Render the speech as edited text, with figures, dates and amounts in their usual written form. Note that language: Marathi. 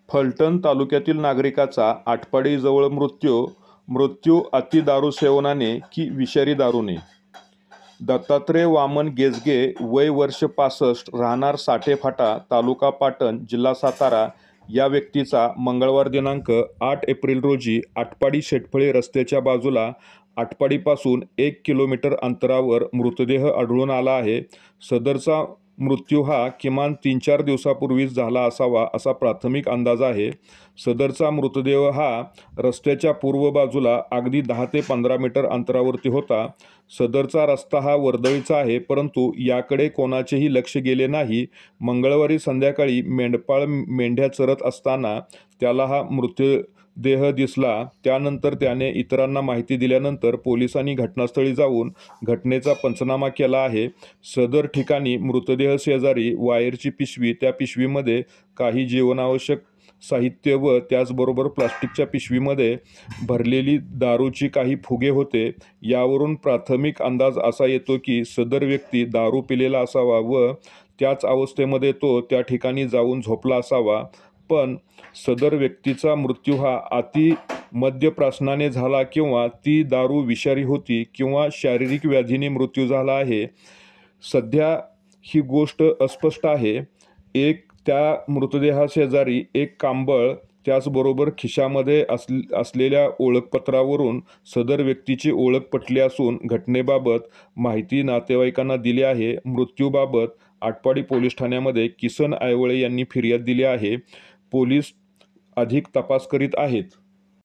फलटण तालुक्यातील नागरिकाचा आटपाडीजवळ मृत्यू अति दारू सेवनाने की विषारी दारूने? दत्तात्रय वामन गेजगे, वय वर्ष 65, राहणार साठे फाटा, तालुका पाटण, जिल्हा सातारा, या व्यक्तीचा मंगळवार दिनांक 8 एप्रिल रोजी आटपाडी शेटफळे रस्त्याच्या बाजूला आटपाडीपासून 1 किलोमीटर अंतरावर मृतदेह आढळून आला आहे. सदरचा मृत्यू हा किमान 3-4 दिवसापूर्वीच झाला असावा असा प्राथमिक अंदाज आहे. सदरचा मृतदेह हा रस्त्याच्या पूर्व बाजूला अगदी 10 ते 15 मीटर अंतरावरती होता. सदरचा रस्ता हा वर्दळीचा आहे, परंतु याकडे कोणाचेही लक्ष गेले नाही. मंगळवारी संध्याकाळी मेंढपाळ मेंढ्या चरत असताना त्याला हा मृतदेह दिसला. त्यानंतर त्याने इतरांना माहिती दिल्यानंतर पोलिसांनी घटनास्थळी जाऊन घटनेचा पंचनामा केला आहे. सदर ठिकाणी मृतदेह शेजारी वायरची पिशवी, त्या पिशवीमध्ये काही जीवनावश्यक साहित्य व त्याचबरोबर प्लास्टिकच्या पिशवीमध्ये भरलेली दारूची काही फुगे होते. यावरून प्राथमिक अंदाज असा येतो की सदर व्यक्ती दारू पिलेला असावा व त्याच अवस्थेमध्ये तो त्या ठिकाणी जाऊन झोपला असावा. पण सदर व्यक्तीचा मृत्यू हा अति मद्यप्राशनाने झाला किंवा ती दारू विषारी होती किंवा शारीरिक व्याधीने मृत्यू झाला आहे, सध्या ही गोष्ट अस्पष्ट आहे. त्या मृतदेहाशेजारी एक कांबळ, त्याचबरोबर खिशामध्ये असलेल्या ओळखपत्रावरून सदर व्यक्तीची ओळख पटली असून घटनेबाबत माहिती नातेवाईकांना दिली आहे. मृत्यूबाबत आटपाडी पोलीस ठाण्यामध्ये किसन आयवळे यांनी फिर्याद दिली आहे. पोलीस अधिक तपास करीत आहेत.